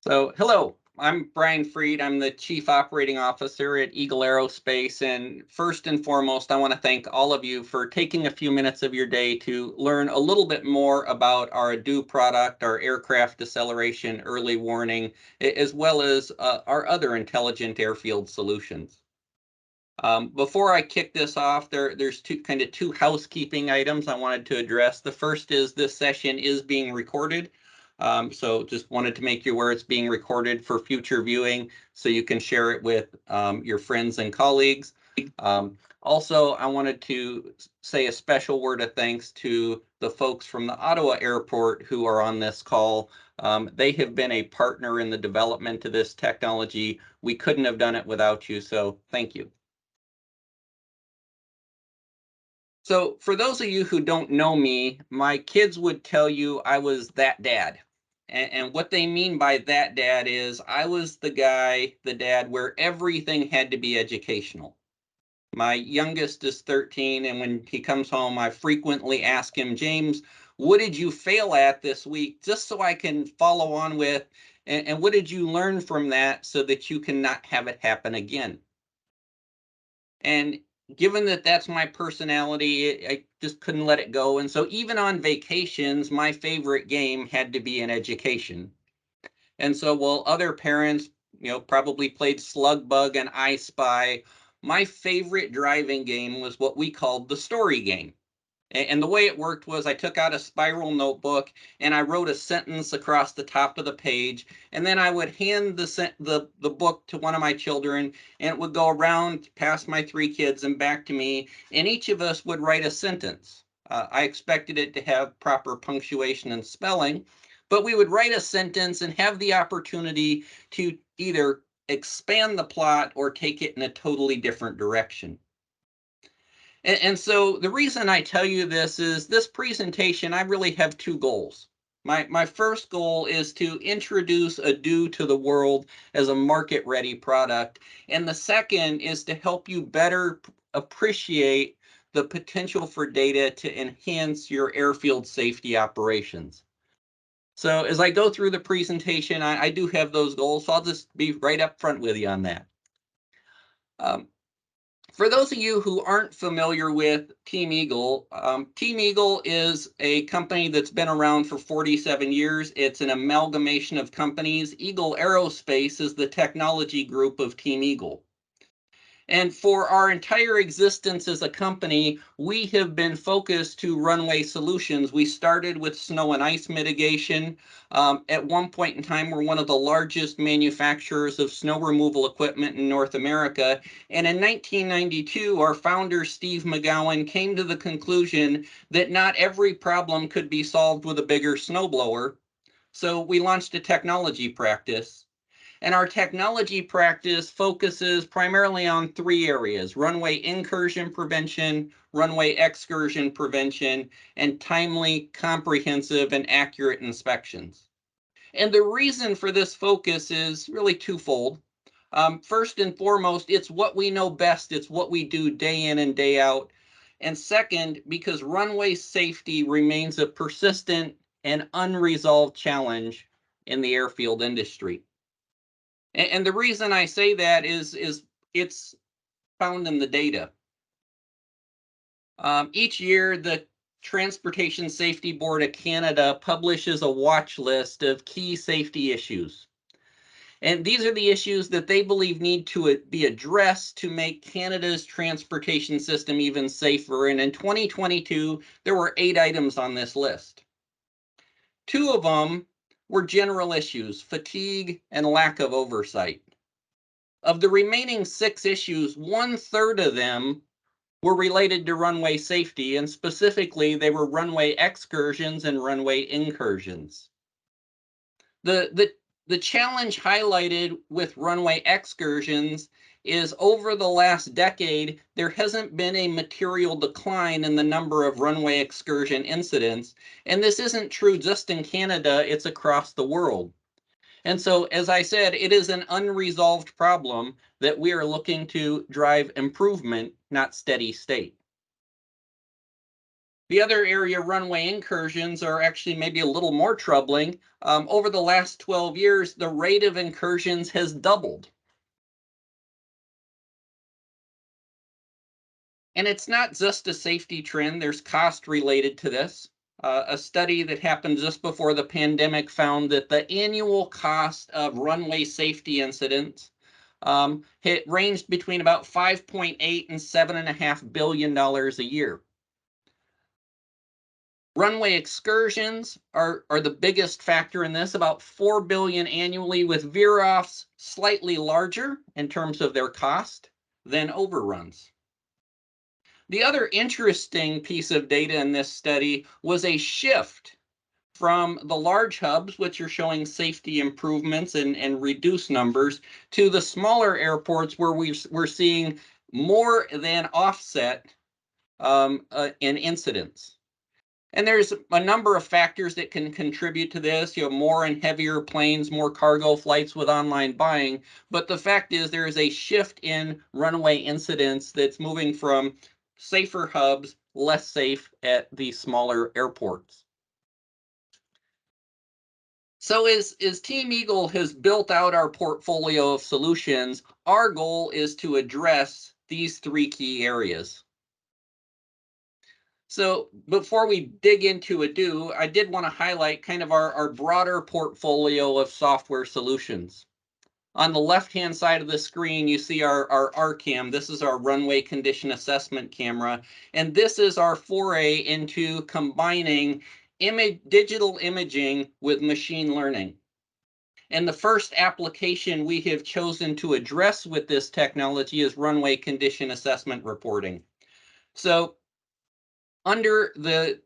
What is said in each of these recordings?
So, hello, I'm Brian Freed. I'm the Chief Operating Officer at Eagle Aerospace. And first and foremost, I want to thank all of you for taking a few minutes of your day to learn a little bit more about our ADEW product, our aircraft deceleration early warning, as well as our other intelligent airfield solutions. Before I kick this off, there's two housekeeping items I wanted to address. The first is this session is being recorded. So just wanted to make you aware it's being recorded for future viewing so you can share it with your friends and colleagues. Also, I wanted to say a special word of thanks to the folks from the Ottawa Airport who are on this call. They have been a partner in the development of this technology. We couldn't have done it without you, so thank you. So for those of you who don't know me, my kids would tell you I was that dad. And what they mean by that dad is I was the dad where everything had to be educational. My youngest is 13, and when he comes home, I frequently ask him, James, what did you fail at this week? Just so I can follow on with, and what did you learn from that so that you can not have it happen again? And given that that's my personality, I just couldn't let it go. And so even on vacations, my favorite game had to be an education. And so while other parents, probably played Slug Bug and I Spy, my favorite driving game was what we called the story game. And the way it worked was I took out a spiral notebook and I wrote a sentence across the top of the page. And then I would hand the book to one of my children, and it would go around past my three kids and back to me. And each of us would write a sentence. I expected it to have proper punctuation and spelling, but we would write a sentence and have the opportunity to either expand the plot or take it in a totally different direction. And so the reason I tell you this is this presentation, I really have two goals. My first goal is to introduce ADEW to the world as a market-ready product. And the second is to help you better appreciate the potential for data to enhance your airfield safety operations. So as I go through the presentation, I do have those goals, so I'll just be right up front with you on that. For those of you who aren't familiar with Team Eagle, Team Eagle is a company that's been around for 47 years. It's an amalgamation of companies. Eagle Aerospace is the technology group of Team Eagle. And for our entire existence as a company, we have been focused to runway solutions. We started with snow and ice mitigation. At one point in time, we're one of the largest manufacturers of snow removal equipment in North America. And in 1992, our founder, Steve McGowan, came to the conclusion that not every problem could be solved with a bigger snowblower. So we launched a technology practice. And our technology practice focuses primarily on three areas: runway incursion prevention, runway excursion prevention, and timely, comprehensive, and accurate inspections. And the reason for this focus is really twofold. First and foremost, it's what we know best. It's what we do day in and day out. And second, because runway safety remains a persistent and unresolved challenge in the airfield industry. And the reason I say that is it's found in the data. Each year, the Transportation Safety Board of Canada publishes a watch list of key safety issues. And these are the issues that they believe need to be addressed to make Canada's transportation system even safer. And in 2022, there were 8 items on this list. 2 of them were general issues: fatigue and lack of oversight. Of the remaining 6 issues, 1/3 of them were related to runway safety, and specifically, they were runway excursions and runway incursions. The challenge highlighted with runway excursions is over the last decade, there hasn't been a material decline in the number of runway excursion incidents. And this isn't true just in Canada, it's across the world. And so, as I said, it is an unresolved problem that we are looking to drive improvement, not steady state. The other area, runway incursions, are actually maybe a little more troubling. Over the last 12 years, the rate of incursions has doubled. And it's not just a safety trend, there's cost related to this. A study that happened just before the pandemic found that the annual cost of runway safety incidents it ranged between about 5.8 and $7.5 billion a year. Runway excursions are the biggest factor in this, about 4 billion annually, with veer-offs slightly larger in terms of their cost than overruns. The other interesting piece of data in this study was a shift from the large hubs, which are showing safety improvements and reduced numbers, to the smaller airports where we're seeing more than offset in incidents. And there's a number of factors that can contribute to this. You have more and heavier planes, more cargo flights with online buying. But the fact is, there is a shift in runway incidents that's moving from safer hubs, less safe at the smaller airports. So as Team Eagle has built out our portfolio of solutions, our goal is to address these three key areas. So before we dig into ADEW, I did want to highlight kind of our broader portfolio of software solutions. On the left-hand side of the screen, you see our RCAM. This is our runway condition assessment camera. And this is our foray into combining digital imaging with machine learning. And the first application we have chosen to address with this technology is runway condition assessment reporting. So under the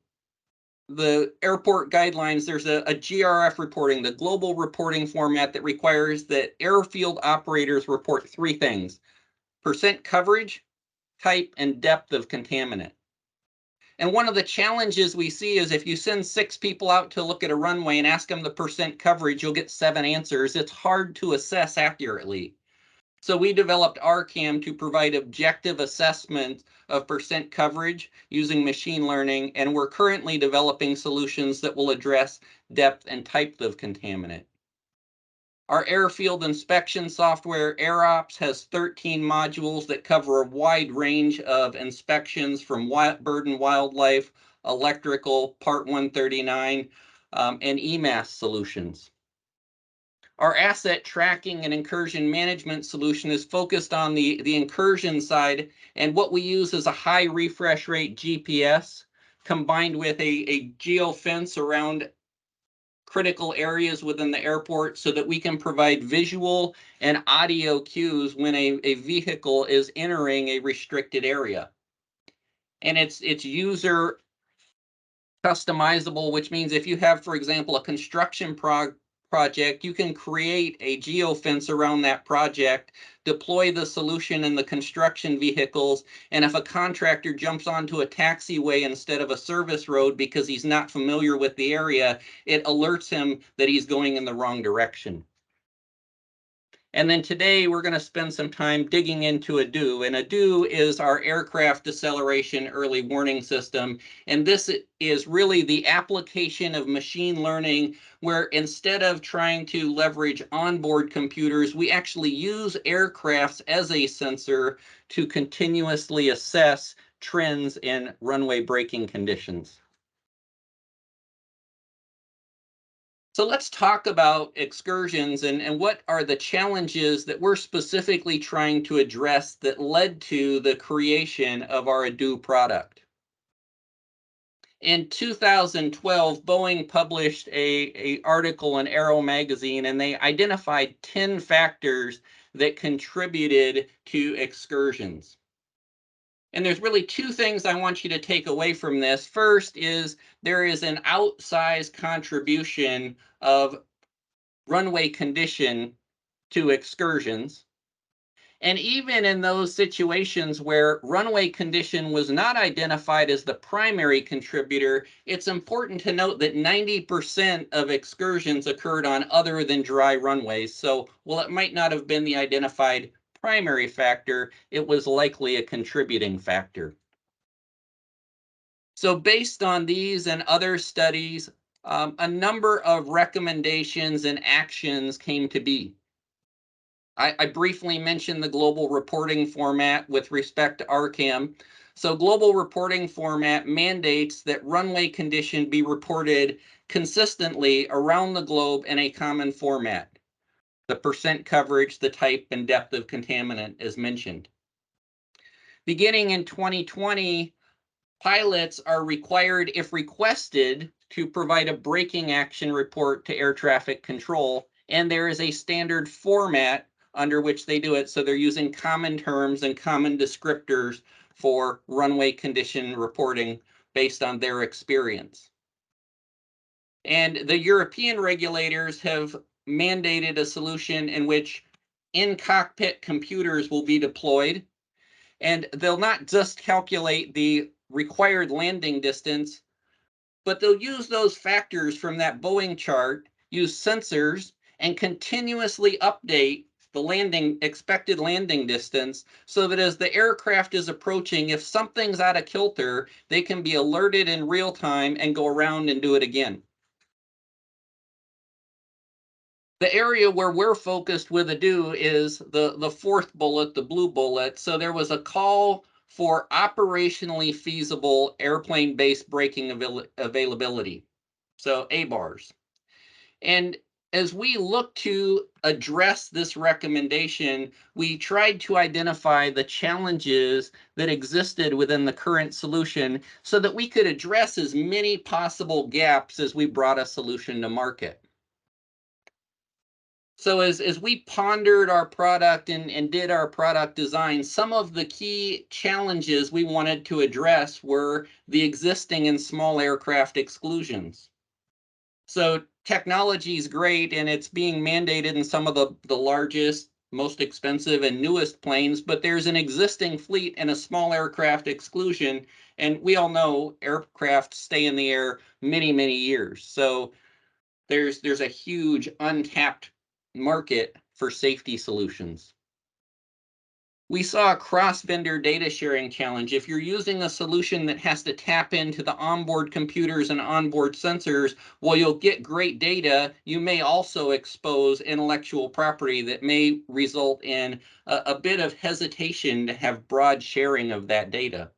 airport guidelines, there's a GRF reporting, the global reporting format that requires that airfield operators report three things: percent coverage, type, and depth of contaminant. And one of the challenges we see is if you send 6 people out to look at a runway and ask them the percent coverage, you'll get 7 answers. It's hard to assess accurately. So we developed RCAM to provide objective assessment of percent coverage using machine learning, and we're currently developing solutions that will address depth and type of contaminant. Our airfield inspection software, AirOps, has 13 modules that cover a wide range of inspections from bird and wildlife, electrical, Part 139, and EMAS solutions. Our asset tracking and incursion management solution is focused on the incursion side, and what we use is a high refresh rate GPS combined with a geofence around critical areas within the airport so that we can provide visual and audio cues when a vehicle is entering a restricted area. And it's user customizable, which means if you have, for example, a construction project, you can create a geofence around that project, deploy the solution in the construction vehicles, and if a contractor jumps onto a taxiway instead of a service road because he's not familiar with the area, it alerts him that he's going in the wrong direction. And then today we're going to spend some time digging into ADEW. And ADEW is our aircraft deceleration early warning system. And this is really the application of machine learning where instead of trying to leverage onboard computers, we actually use aircrafts as a sensor to continuously assess trends in runway braking conditions. So let's talk about excursions and what are the challenges that we're specifically trying to address that led to the creation of our ADEW product. In 2012, Boeing published a article in Aero magazine, and they identified 10 factors that contributed to excursions. And there's really two things I want you to take away from this. First is there is an outsized contribution of runway condition to excursions. And even in those situations where runway condition was not identified as the primary contributor, it's important to note that 90% of excursions occurred on other than dry runways. So while it might not have been the identified primary factor, it was likely a contributing factor. So based on these and other studies, a number of recommendations and actions came to be. I briefly mentioned the global reporting format with respect to RCAM. So global reporting format mandates that runway condition be reported consistently around the globe in a common format. The percent coverage, the type, and depth of contaminant as mentioned. Beginning in 2020, pilots are required, if requested, to provide a braking action report to air traffic control, and there is a standard format under which they do it, so they're using common terms and common descriptors for runway condition reporting based on their experience. And the European regulators have mandated a solution in which in-cockpit computers will be deployed, and they'll not just calculate the required landing distance, but they'll use those factors from that Boeing chart, use sensors, and continuously update the expected landing distance so that as the aircraft is approaching, if something's out of kilter, they can be alerted in real time and go around and do it again. The area where we're focused with ADEW is the fourth bullet, the blue bullet. So there was a call for operationally feasible airplane-based braking availability, so ABARs. And as we look to address this recommendation, we tried to identify the challenges that existed within the current solution so that we could address as many possible gaps as we brought a solution to market. So as we pondered our product and did our product design, some of the key challenges we wanted to address were the existing and small aircraft exclusions. So technology is great and it's being mandated in some of the largest, most expensive and newest planes, but there's an existing fleet and a small aircraft exclusion. And we all know aircraft stay in the air many, many years. So there's a huge untapped market for safety solutions. We saw a cross-vendor data sharing challenge. If you're using a solution that has to tap into the onboard computers and onboard sensors, while you'll get great data, you may also expose intellectual property that may result in a bit of hesitation to have broad sharing of that data.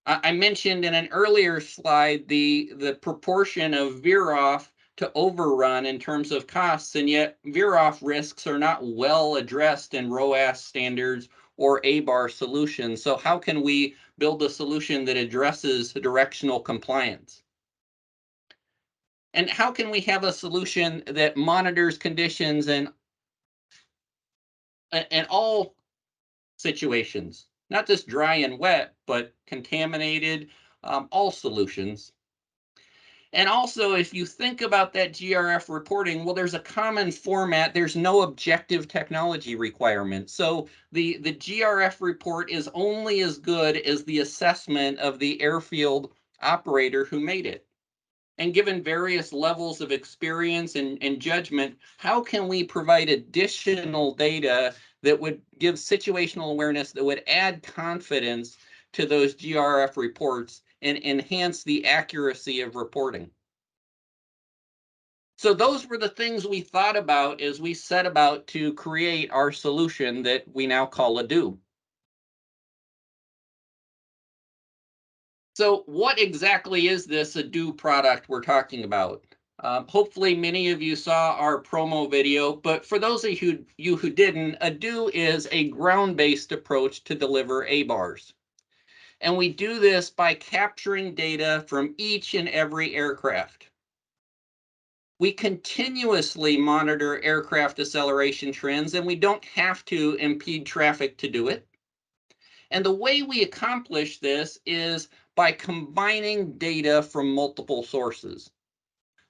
I mentioned in an earlier slide the proportion of veer-off to overrun in terms of costs, and yet veer-off risks are not well addressed in ROAS standards or ABAR solutions. So how can we build a solution that addresses directional compliance? And how can we have a solution that monitors conditions in all situations, not just dry and wet, but contaminated, all solutions? And also, if you think about that GRF reporting, well, there's a common format. There's no objective technology requirement. So the GRF report is only as good as the assessment of the airfield operator who made it. And given various levels of experience and judgment, how can we provide additional data that would give situational awareness that would add confidence to those GRF reports and enhance the accuracy of reporting? So those were the things we thought about as we set about to create our solution that we now call ADEW. So what exactly is this ADEW product we're talking about? Hopefully many of you saw our promo video, but for those of you who didn't, ADEW is a ground-based approach to deliver ABARs. And we do this by capturing data from each and every aircraft. We continuously monitor aircraft deceleration trends, and we don't have to impede traffic to do it. And the way we accomplish this is by combining data from multiple sources.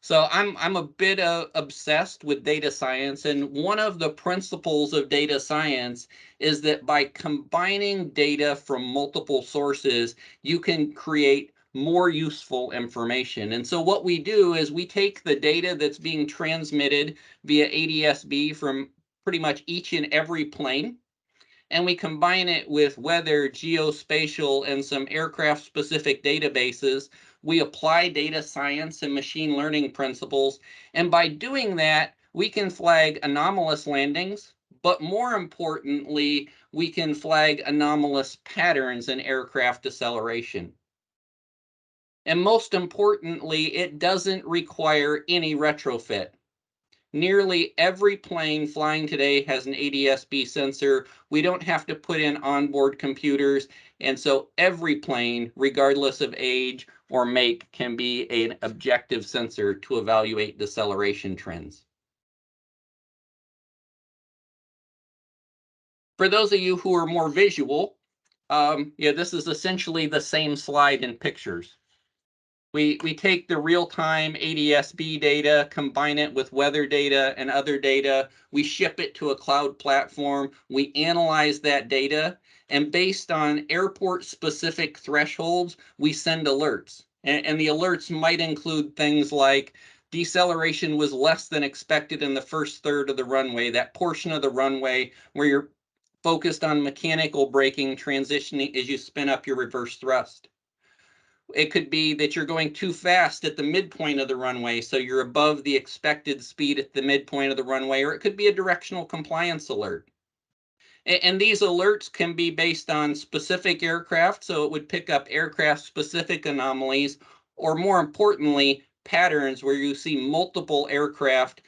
So I'm a bit obsessed with data science, and one of the principles of data science is that by combining data from multiple sources, you can create more useful information. And so what we do is we take the data that's being transmitted via ADS-B from pretty much each and every plane, and we combine it with weather, geospatial, and some aircraft-specific databases. We apply data science and machine learning principles, and by doing that, we can flag anomalous landings, but more importantly, we can flag anomalous patterns in aircraft deceleration. And most importantly, it doesn't require any retrofit. Nearly every plane flying today has an ADS-B sensor. We don't have to put in onboard computers, and so every plane, regardless of age or make, can be an objective sensor to evaluate deceleration trends. For those of you who are more visual, yeah, this is essentially the same slide in pictures. We take the real-time ADS-B data, combine it with weather data and other data. We ship it to a cloud platform. We analyze that data, and based on airport-specific thresholds, we send alerts. And the alerts might include things like deceleration was less than expected in the first third of the runway, that portion of the runway where you're focused on mechanical braking transitioning as you spin up your reverse thrust. It could be that you're going too fast at the midpoint of the runway, so you're above the expected speed at the midpoint of the runway, or it could be a directional compliance alert. And these alerts can be based on specific aircraft, so it would pick up aircraft-specific anomalies, or more importantly, patterns where you see multiple aircraft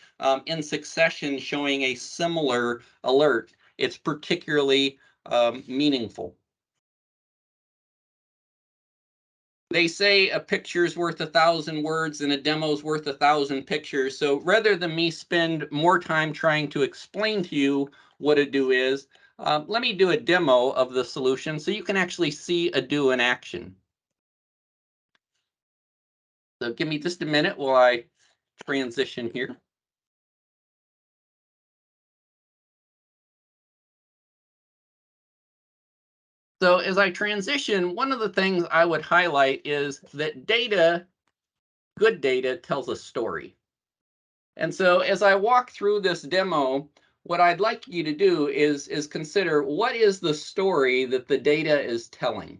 in succession showing a similar alert. It's particularly meaningful. They say a picture's worth 1,000 words and a demo's worth 1,000 pictures. So rather than me spend more time trying to explain to you what ADEW is, let me do a demo of the solution so you can actually see ADEW in action. So give me just a minute while I transition here. So as I transition, one of the things I would highlight is that data, good data, tells a story. And so as I walk through this demo, what I'd like you to do is consider what is the story that the data is telling.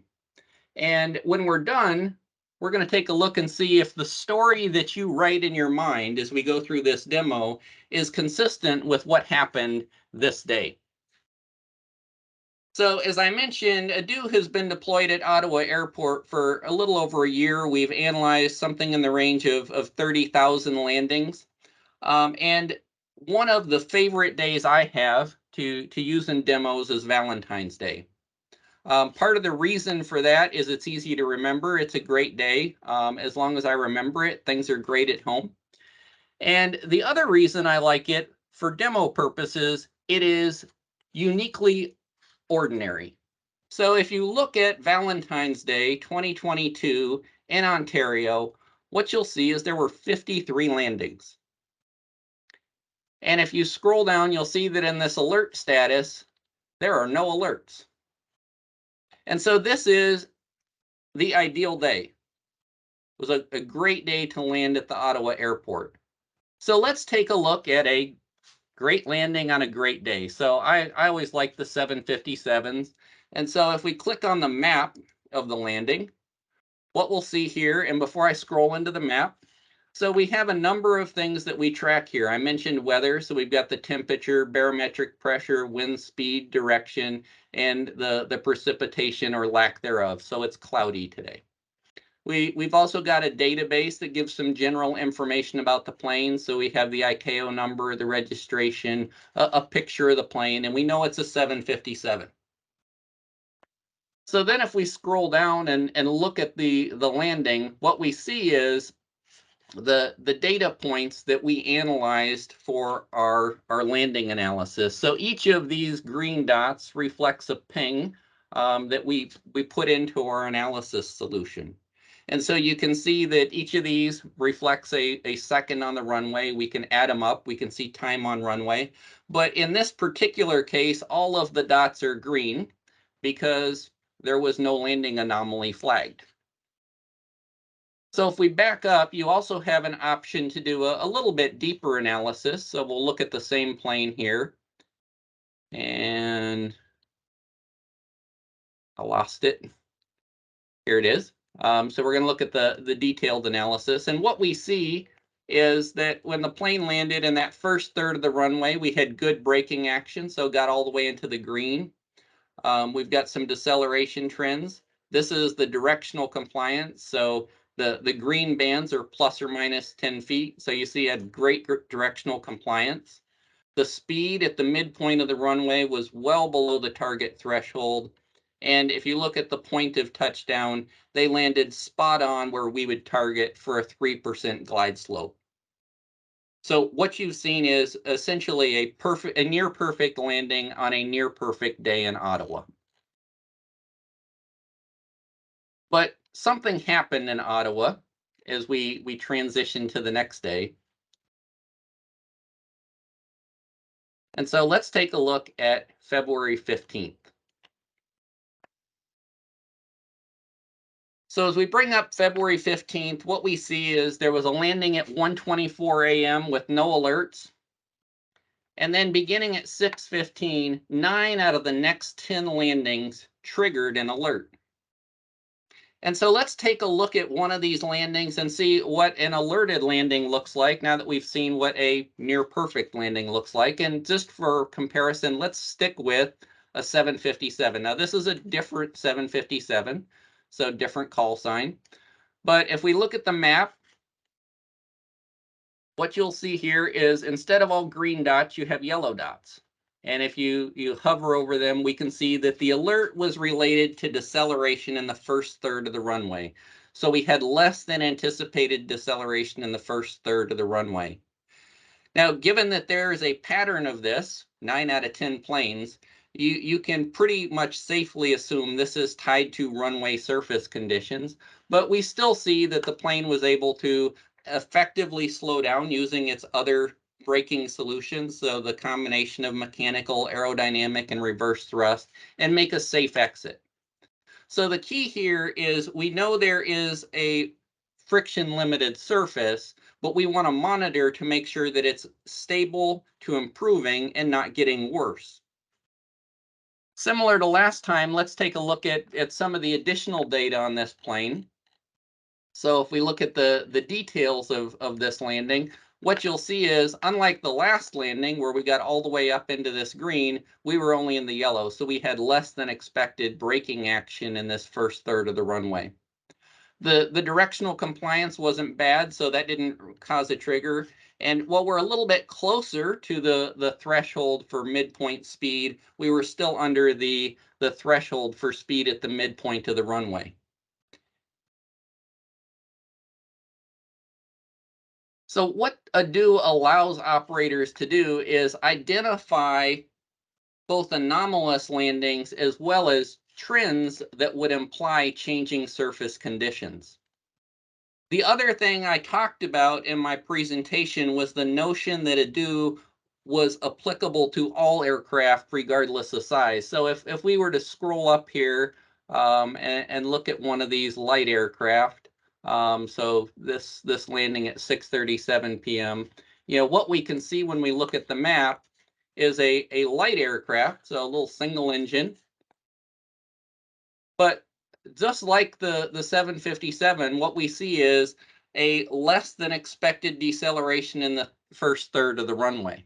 And when we're done, we're going to take a look and see if the story that you write in your mind as we go through this demo is consistent with what happened this day. So as I mentioned, ADEW has been deployed at Ottawa Airport for a little over a year. We've analyzed something in the range of 30,000 landings. And one of the favorite days I have to use in demos is Valentine's Day. Part of the reason for that is it's easy to remember. It's a great day. As long as I remember it, things are great at home. And the other reason I like it for demo purposes, it is uniquely ordinary. So if you look at Valentine's Day 2022 in Ontario, what you'll see is there were 53 landings. And if you scroll down, you'll see that in this alert status, there are no alerts. And so this is the ideal day. It was a great day to land at the Ottawa airport. So let's take a look at a great landing on a great day. So I always like the 757s. And so if we click on the map of the landing, what we'll see here, and before I scroll into the map, so we have a number of things that we track here. I mentioned weather, so we've got the temperature, barometric pressure, wind speed, direction, and the precipitation or lack thereof. So it's cloudy today. We've also got a database that gives some general information about the plane. So we have the ICAO number, the registration, a picture of the plane, and we know it's a 757. So then if we scroll down and look at the landing, what we see is the data points that we analyzed for our landing analysis. So each of these green dots reflects a ping that we put into our analysis solution. And so you can see that each of these reflects a second on the runway. We can add them up. We can see time on runway. But in this particular case, all of the dots are green because there was no landing anomaly flagged. So if we back up, you also have an option to do a little bit deeper analysis. So we'll look at the same plane here. And I lost it. Here it is. So we're going to look at the detailed analysis. And what we see is that when the plane landed in that first third of the runway, we had good braking action, so got all the way into the green. We've got some deceleration trends. This is the directional compliance. So the green bands are plus or minus 10 feet. So you see had great directional compliance. The speed at the midpoint of the runway was well below the target threshold. And if you look at the point of touchdown, they landed spot on where we would target for a 3% glide slope. So what you've seen is essentially a near perfect landing on a near perfect day in Ottawa. But something happened in Ottawa as we transitioned to the next day. And so let's take a look at February 15th. So as we bring up February 15th, what we see is there was a landing at 1:24 a.m. with no alerts. And then beginning at 6:15, 9 out of the next 10 landings triggered an alert. And so let's take a look at one of these landings and see what an alerted landing looks like now that we've seen what a near perfect landing looks like. And just for comparison, let's stick with a 757. Now this is a different 757, so different call sign. But if we look at the map, what you'll see here is instead of all green dots, you have yellow dots. And if you hover over them, we can see that the alert was related to deceleration in the first third of the runway. So we had less than anticipated deceleration in the first third of the runway. Now, given that there is a pattern of this, 9 out of 10 planes, you can pretty much safely assume this is tied to runway surface conditions, but we still see that the plane was able to effectively slow down using its other braking solutions, so the combination of mechanical, aerodynamic, and reverse thrust, and make a safe exit. So the key here is we know there is a friction limited surface, but we want to monitor to make sure that it's stable to improving and not getting worse. Similar to last time, let's take a look at some of the additional data on this plane. So if we look at the details of this landing, what you'll see is, unlike the last landing where we got all the way up into this green, we were only in the yellow. So we had less than expected braking action in this first third of the runway. The directional compliance wasn't bad, so that didn't cause a trigger. And while we're a little bit closer to the threshold for midpoint speed, we were still under the threshold for speed at the midpoint of the runway. So what ADEW allows operators to do is identify both anomalous landings as well as trends that would imply changing surface conditions. The other thing I talked about in my presentation was the notion that ADEW was applicable to all aircraft regardless of size. So if we were to scroll up here and look at one of these light aircraft, so this landing at 6:37 p.m., what we can see when we look at the map is a light aircraft, so a little single engine. But just like the 757, what we see is a less than expected deceleration in the first third of the runway.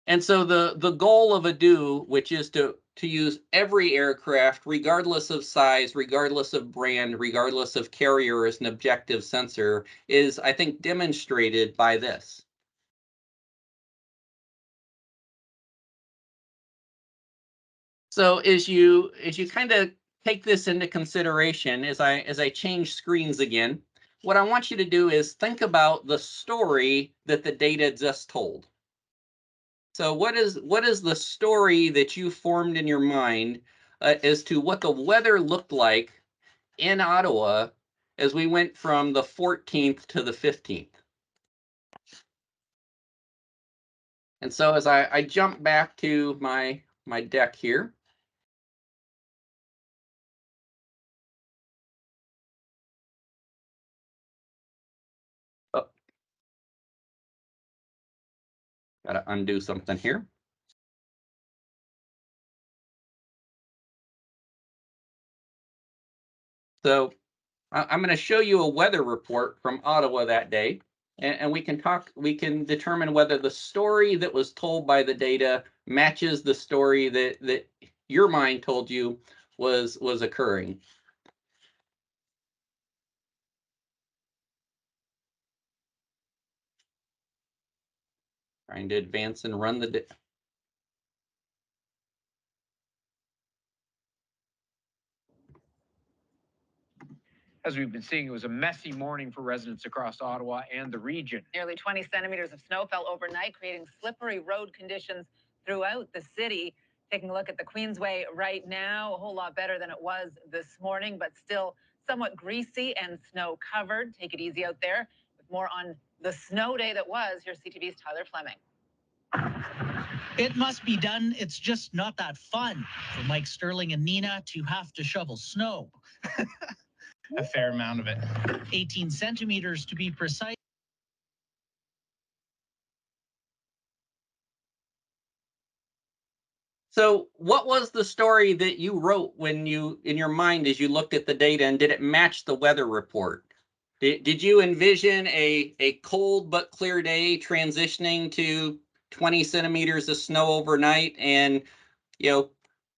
And so the goal of ADEW, which is to use every aircraft, regardless of size, regardless of brand, regardless of carrier as an objective sensor, is, I think, demonstrated by this. So as you kind of take this into consideration, as I change screens again, what I want you to do is think about the story that the data just told. So what is the story that you formed in your mind as to what the weather looked like in Ottawa as we went from the 14th to the 15th? And so as I jump back to my deck here, oh, gotta undo something here. So I'm going to show you a weather report from Ottawa that day, and we can determine whether the story that was told by the data matches the story that your mind told you was occurring. Trying to advance and run the As we've been seeing, it was a messy morning for residents across Ottawa and the region. Nearly 20 centimeters of snow fell overnight, creating slippery road conditions throughout the city. Taking a look at the Queensway right now, a whole lot better than it was this morning, but still somewhat greasy and snow covered. Take it easy out there. With more on the snow day that was, here's CTV's Tyler Fleming. It must be done. It's just not that fun for Mike Sterling and Nina to have to shovel snow. A fair amount of it. 18 centimeters to be precise. So what was the story that you wrote when you, in your mind, as you looked at the data, and did it match the weather report? Did you envision a cold but clear day transitioning to 20 centimeters of snow overnight, and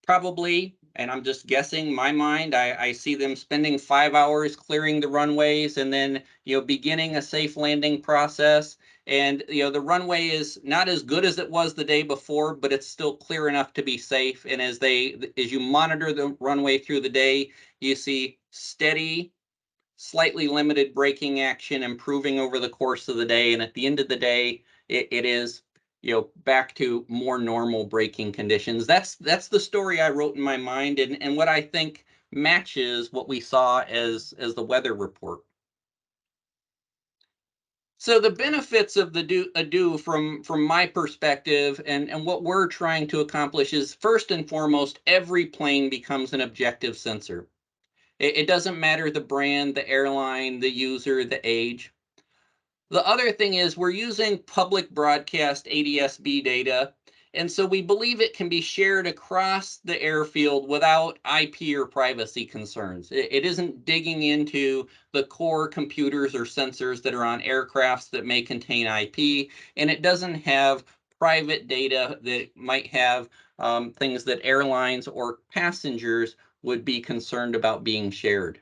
probably, and I'm just guessing, my mind, I see them spending 5 hours clearing the runways, and then beginning a safe landing process. And the runway is not as good as it was the day before, but it's still clear enough to be safe. And as you monitor the runway through the day, you see steady, slightly limited braking action improving over the course of the day. And at the end of the day, it is back to more normal braking conditions. That's the story I wrote in my mind, and what I think matches what we saw as the weather report. So the benefits of the ADEW from my perspective, and what we're trying to accomplish, is first and foremost, every plane becomes an objective sensor. It doesn't matter the brand, the airline, the user, the age. The other thing is we're using public broadcast ADS-B data, and so we believe it can be shared across the airfield without IP or privacy concerns. It isn't digging into the core computers or sensors that are on aircrafts that may contain IP, and it doesn't have private data that might have things that airlines or passengers would be concerned about being shared.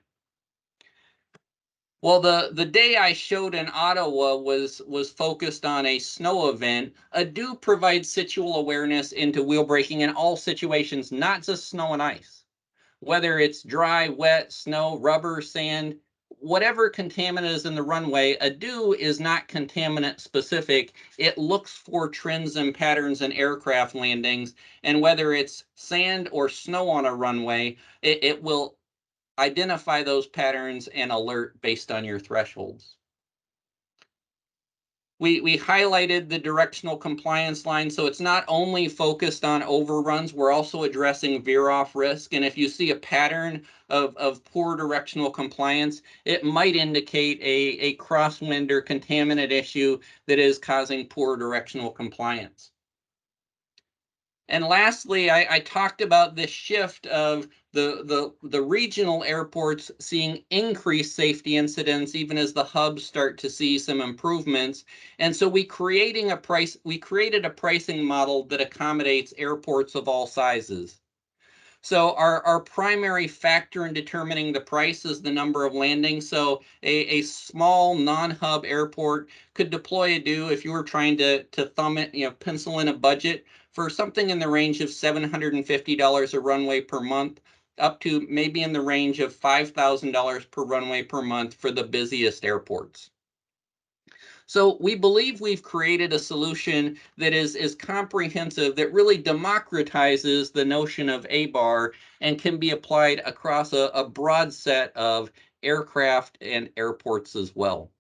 Well, the day I showed in Ottawa was focused on a snow event. ADEW provides situal awareness into wheel braking in all situations, not just snow and ice. Whether it's dry, wet, snow, rubber, sand, whatever contaminant is in the runway, ADEW is not contaminant specific. It looks for trends and patterns in aircraft landings, and whether it's sand or snow on a runway, it will identify those patterns and alert based on your thresholds. We highlighted the directional compliance line, so it's not only focused on overruns, we're also addressing veer-off risk. And if you see a pattern of poor directional compliance, it might indicate a crosswind or contaminant issue that is causing poor directional compliance. And lastly, I talked about this shift of the regional airports seeing increased safety incidents even as the hubs start to see some improvements. And so we created a pricing model that accommodates airports of all sizes. So our primary factor in determining the price is the number of landings. So a small non-hub airport could deploy ADEW if you were trying to thumb it, pencil in a budget for something in the range of $750 a runway per month, up to maybe in the range of $5,000 per runway per month for the busiest airports. So we believe we've created a solution that is comprehensive, that really democratizes the notion of ABAR and can be applied across a broad set of aircraft and airports as well.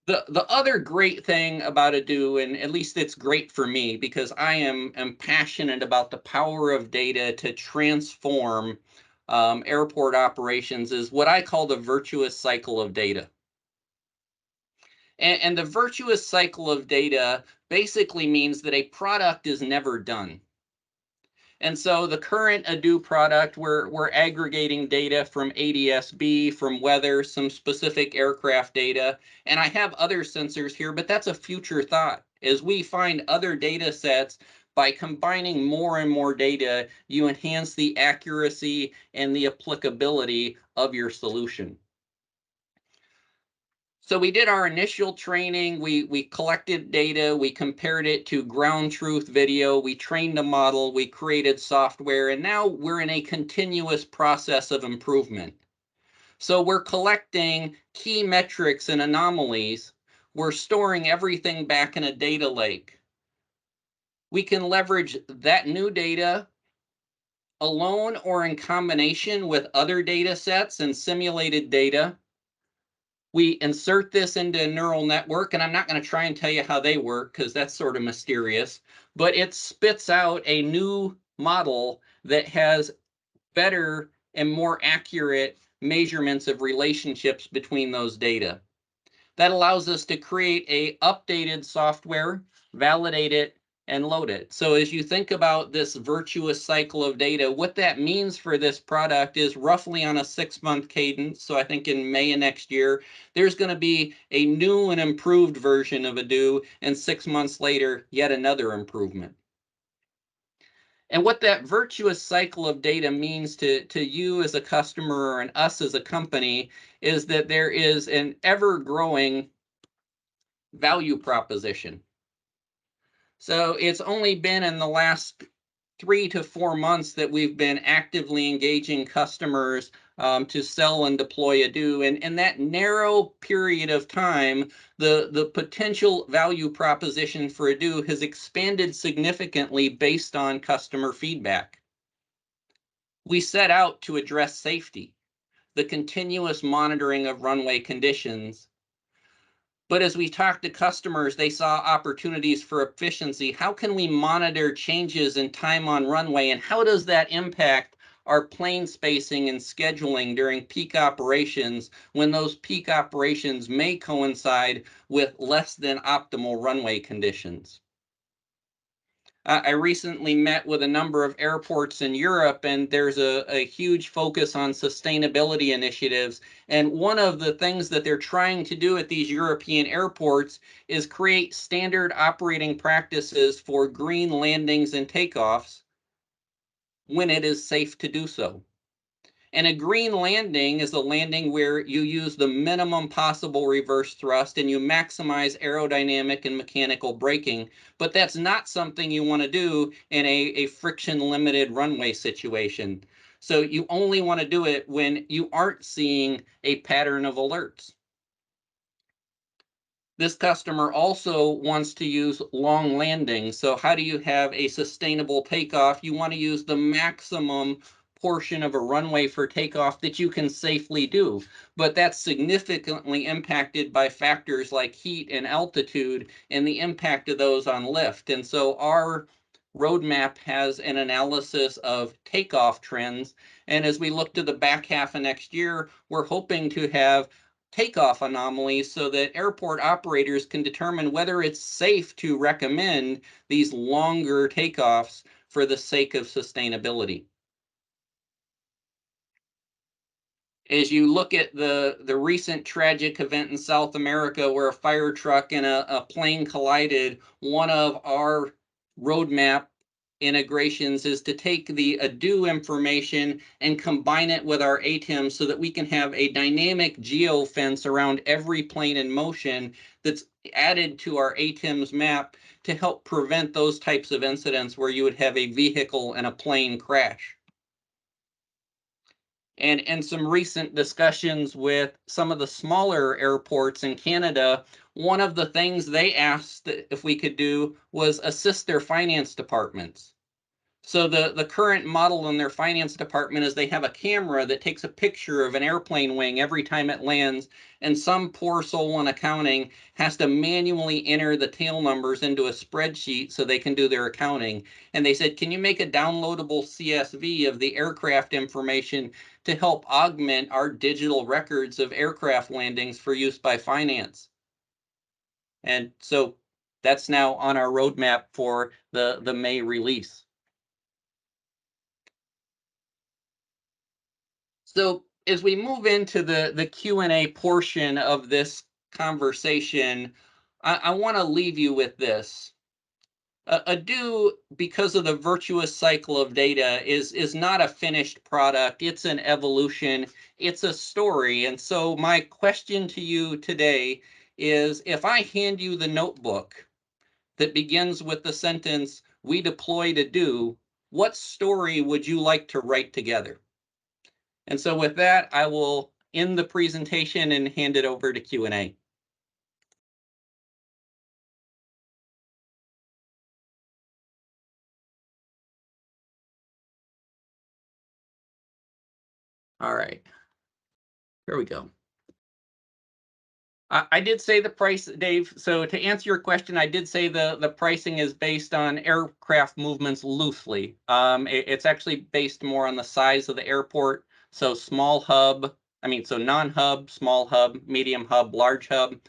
The other great thing about ADEW, and at least it's great for me because I am passionate about the power of data to transform airport operations, is what I call the virtuous cycle of data. And the virtuous cycle of data basically means that a product is never done. And so the current ADEW product, we're aggregating data from ADS-B, from weather, some specific aircraft data, and I have other sensors here, but that's a future thought. As we find other data sets, by combining more and more data, you enhance the accuracy and the applicability of your solution. So we did our initial training, we collected data, we compared it to ground truth video, we trained a model, we created software, and now we're in a continuous process of improvement. So we're collecting key metrics and anomalies. We're storing everything back in a data lake. We can leverage that new data alone or in combination with other data sets and simulated data. We insert this into a neural network, and I'm not going to try and tell you how they work because that's sort of mysterious, but it spits out a new model that has better and more accurate measurements of relationships between those data. That allows us to create a updated software, validate it, and load it. So as you think about this virtuous cycle of data, what that means for this product is roughly on a 6-month cadence. So I think in May of next year, there's going to be a new and improved version of ADEW, and 6 months later, yet another improvement. And what that virtuous cycle of data means to you as a customer and us as a company is that there is an ever-growing value proposition. So it's only been in the last 3 to 4 months that we've been actively engaging customers to sell and deploy ADEW. And in that narrow period of time, the potential value proposition for ADEW has expanded significantly based on customer feedback. We set out to address safety, the continuous monitoring of runway conditions. But as we talked to customers, they saw opportunities for efficiency. How can we monitor changes in time on runway, and how does that impact our plane spacing and scheduling during peak operations when those peak operations may coincide with less than optimal runway conditions? I recently met with a number of airports in Europe, and there's a huge focus on sustainability initiatives. And one of the things that they're trying to do at these European airports is create standard operating practices for green landings and takeoffs when it is safe to do so. And a green landing is a landing where you use the minimum possible reverse thrust and you maximize aerodynamic and mechanical braking. But that's not something you want to do in a friction-limited runway situation. So you only want to do it when you aren't seeing a pattern of alerts. This customer also wants to use long landings. So how do you have a sustainable takeoff? You want to use the maximum portion of a runway for takeoff that you can safely do. But that's significantly impacted by factors like heat and altitude and the impact of those on lift. And so our roadmap has an analysis of takeoff trends. And as we look to the back half of next year, we're hoping to have takeoff anomalies so that airport operators can determine whether it's safe to recommend these longer takeoffs for the sake of sustainability. As you look at the recent tragic event in South America where a fire truck and a plane collided, one of our roadmap integrations is to take the ADEW information and combine it with our ATEM so that we can have a dynamic geofence around every plane in motion that's added to our ATEM's map to help prevent those types of incidents where you would have a vehicle and a plane crash. And in some recent discussions with some of the smaller airports in Canada, one of the things they asked if we could do was assist their finance departments. So the current model in their finance department is they have a camera that takes a picture of an airplane wing every time it lands, and some poor soul in accounting has to manually enter the tail numbers into a spreadsheet so they can do their accounting. And they said, can you make a downloadable CSV of the aircraft information to help augment our digital records of aircraft landings for use by finance? And so that's now on our roadmap for the May release. So as we move into the Q&A portion of this conversation, I want to leave you with this. ADEW, because of the virtuous cycle of data, is not a finished product. It's an evolution. It's a story. And so my question to you today is, if I hand you the notebook that begins with the sentence, "We deployed ADEW," what story would you like to write together? And so with that, I will end the presentation and hand it over to Q&A. All right, here we go. I did say the price, Dave. So to answer your question, I did say the pricing is based on aircraft movements loosely. It's actually based more on the size of the airport. So small hub, so non-hub, small hub, medium hub, large hub,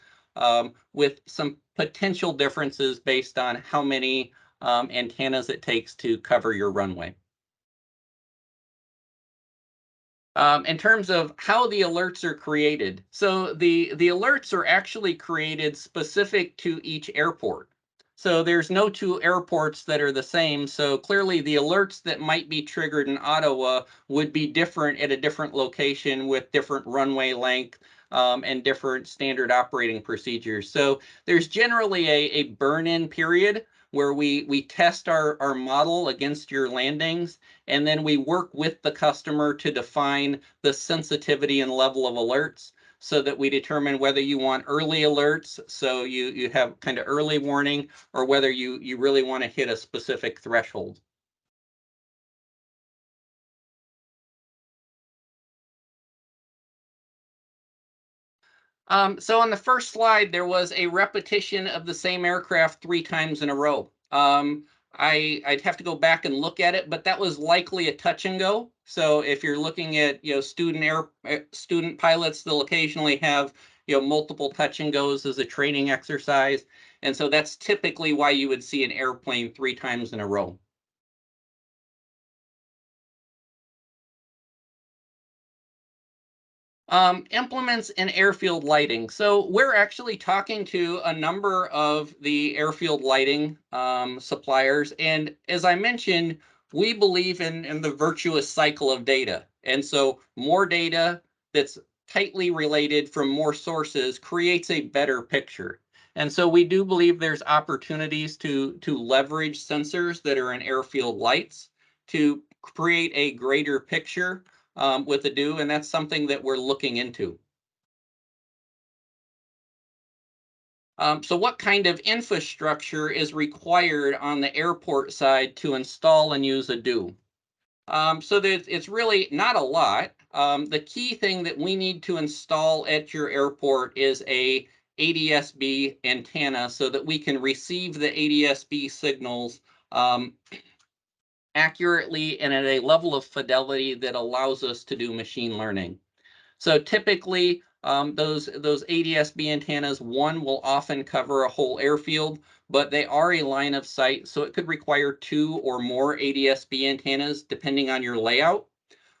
with some potential differences based on how many antennas it takes to cover your runway. In terms of how the alerts are created. So the alerts are actually created specific to each airport. So there's no two airports that are the same. So clearly the alerts that might be triggered in Ottawa would be different at a different location with different runway length and different standard operating procedures. So there's generally a burn-in period where we test our model against your landings, and then we work with the customer to define the sensitivity and level of alerts so that we determine whether you want early alerts, so you have kind of early warning, or whether you really want to hit a specific threshold. So on the first slide, there was a repetition of the same aircraft 3 times in a row. I'd have to go back and look at it, but that was likely a touch and go. So if you're looking at student pilots, they'll occasionally have multiple touch and goes as a training exercise, and so that's typically why you would see an airplane 3 times in a row. Implements and airfield lighting. So we're actually talking to a number of the airfield lighting suppliers. And as I mentioned, we believe in the virtuous cycle of data. And so more data that's tightly related from more sources creates a better picture. And so we do believe there's opportunities to leverage sensors that are in airfield lights to create a greater picture with ADEW, and that's something that we're looking into. So what kind of infrastructure is required on the airport side to install and use ADEW? So it's really not a lot. The key thing that we need to install at your airport is a ADS-B antenna so that we can receive the ADS-B signals accurately and at a level of fidelity that allows us to do machine learning. So typically, those ADS-B antennas, one will often cover a whole airfield, but they are a line of sight, so it could require 2 or more ADS-B antennas depending on your layout.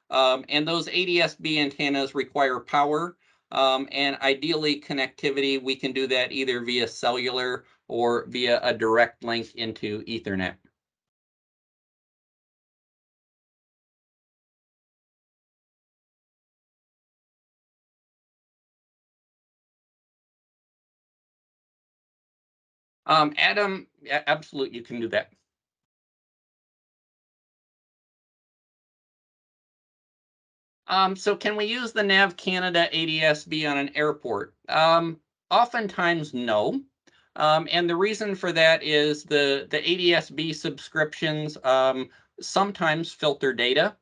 And those ADS-B antennas require power, and ideally connectivity. We can do that either via cellular or via a direct link into Ethernet. Adam, absolutely, you can do that. So can we use the Nav Canada ADS-B on an airport? Oftentimes, no. And the reason for that is the ADS-B subscriptions sometimes filter data,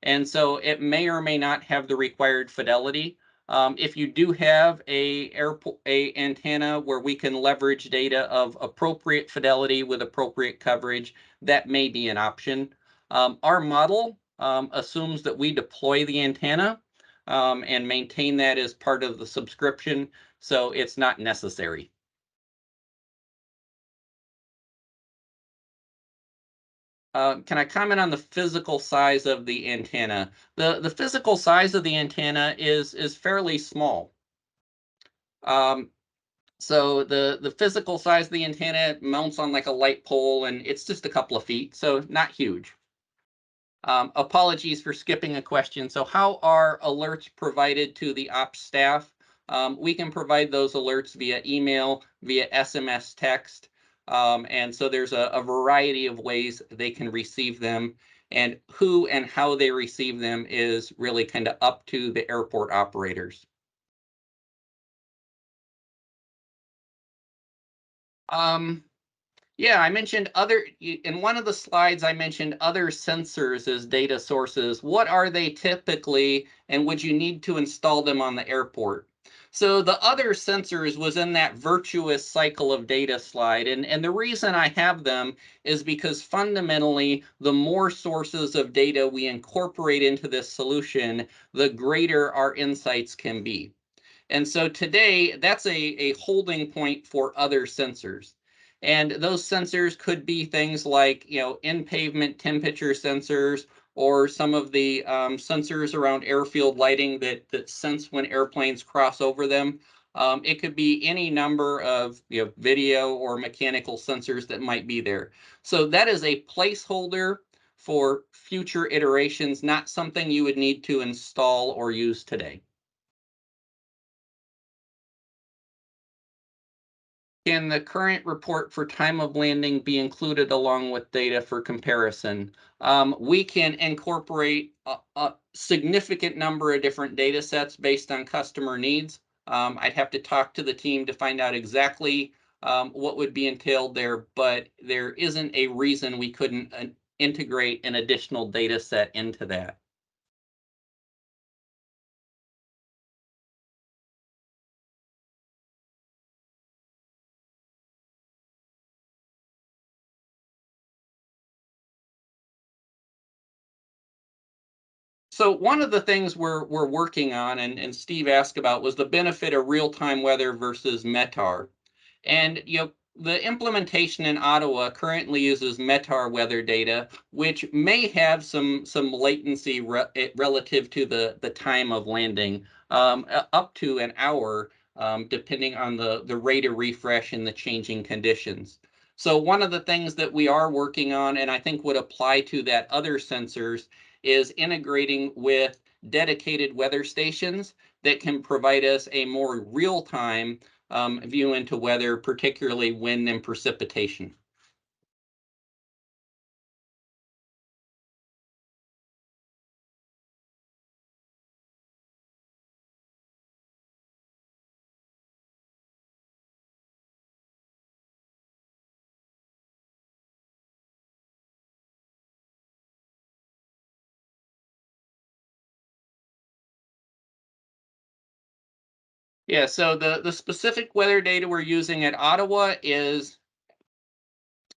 and so it may or may not have the required fidelity. If you do have a antenna where we can leverage data of appropriate fidelity with appropriate coverage, that may be an option. Our model assumes that we deploy the antenna and maintain that as part of the subscription, so it's not necessary. Can I comment on the physical size of the antenna? The physical size of the antenna is fairly small. So the physical size of the antenna mounts on like a light pole, and it's just a couple of feet, so not huge. Apologies for skipping a question. So how are alerts provided to the ops staff? We can provide those alerts via email, via SMS text. And so there's a variety of ways they can receive them, and who and how they receive them is really kind of up to the airport operators. Yeah, I mentioned in one of the slides, I mentioned other sensors as data sources. What are they typically, and would you need to install them on the airport? So the other sensors was in that virtuous cycle of data slide. And the reason I have them is because fundamentally, the more sources of data we incorporate into this solution, the greater our insights can be. And so today, that's a holding point for other sensors. And those sensors could be things like, in-pavement temperature sensors, or some of the sensors around airfield lighting that sense when airplanes cross over them. It could be any number of video or mechanical sensors that might be there. So that is a placeholder for future iterations, not something you would need to install or use today. Can the current report for time of landing be included along with data for comparison? We can incorporate a significant number of different data sets based on customer needs. I'd have to talk to the team to find out exactly what would be entailed there, but there isn't a reason we couldn't integrate an additional data set into that. So one of the things we're working on, and Steve asked about, was the benefit of real-time weather versus METAR. And the implementation in Ottawa currently uses METAR weather data, which may have some latency relative to the time of landing, up to an hour, depending on the rate of refresh and the changing conditions. So one of the things that we are working on, and I think would apply to that other sensors, is integrating with dedicated weather stations that can provide us a more real-time view into weather, particularly wind and precipitation. Yeah, so the specific weather data we're using at Ottawa is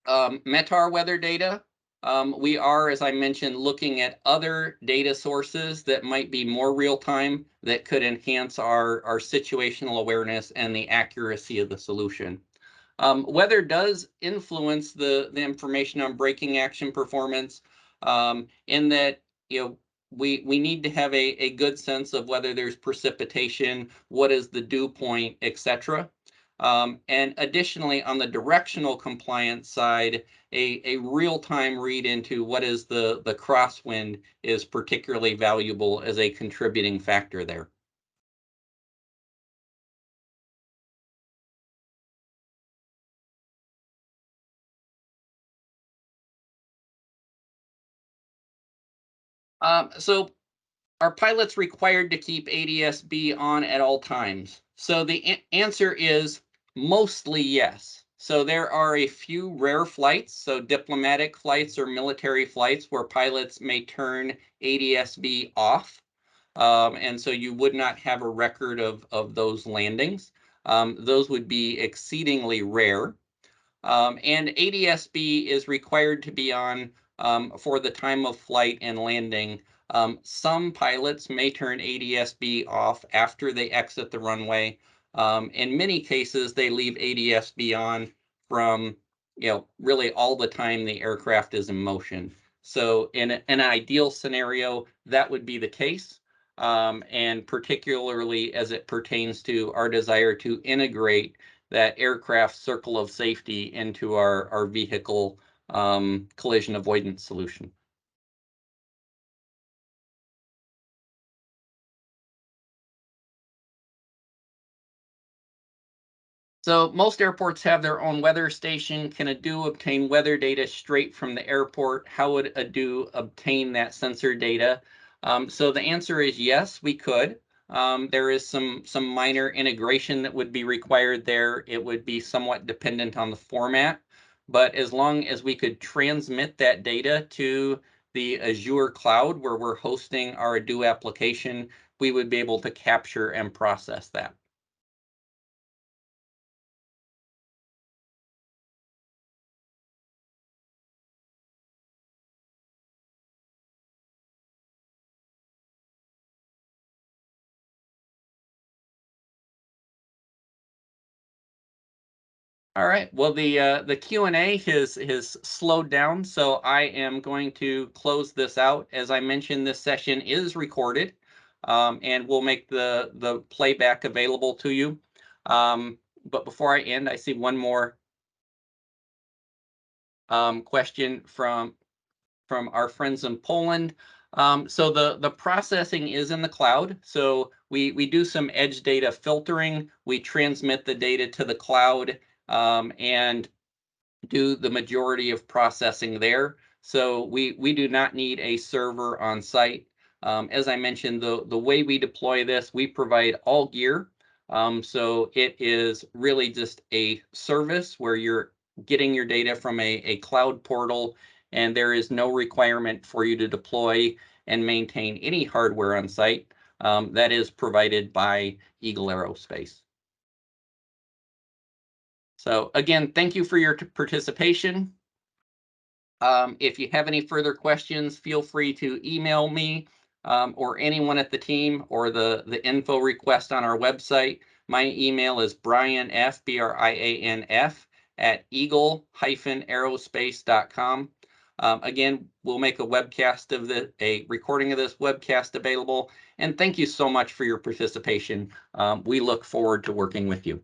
METAR weather data. We are, as I mentioned, looking at other data sources that might be more real time that could enhance our situational awareness and the accuracy of the solution. Weather does influence the information on braking action performance, in that we need to have a good sense of whether there's precipitation, what is the dew point, etc. And additionally, on the directional compliance side, a real-time read into what is the crosswind is particularly valuable as a contributing factor there. So are pilots required to keep ADS-B on at all times? So the answer is mostly yes. So there are a few rare flights, so diplomatic flights or military flights, where pilots may turn ADS-B off. And so you would not have a record of those landings. Those would be exceedingly rare. And ADS-B is required to be on for the time of flight and landing. Some pilots may turn ADS-B off after they exit the runway. In many cases, they leave ADS-B on from really all the time the aircraft is in motion. So in an ideal scenario, that would be the case. And particularly as it pertains to our desire to integrate that aircraft circle of safety into our vehicle collision avoidance solution. So most airports have their own weather station. Can ADEW obtain weather data straight from the airport? How would ADEW obtain that sensor data? So the answer is yes, we could. There is some minor integration that would be required there. It would be somewhat dependent on the format, but as long as we could transmit that data to the Azure cloud where we're hosting our ADEW application, we would be able to capture and process that. All right. Well, the Q&A has slowed down, so I am going to close this out. As I mentioned, this session is recorded, and we'll make the playback available to you. But before I end, I see one more question from our friends in Poland. So the processing is in the cloud. So we do some edge data filtering. We transmit the data to the cloud, and do the majority of processing there. So we do not need a server on site. As I mentioned, the way we deploy this, we provide all gear. So it is really just a service where you're getting your data from a cloud portal, and there is no requirement for you to deploy and maintain any hardware on site. That is provided by Eagle Aerospace. So again, thank you for your participation. If you have any further questions, feel free to email me or anyone at the team or the info request on our website. My email is brianf, BRIANF, at eagle-aerospace.com. Again, we'll make a webcast of a recording of this webcast available. And thank you so much for your participation. We look forward to working with you.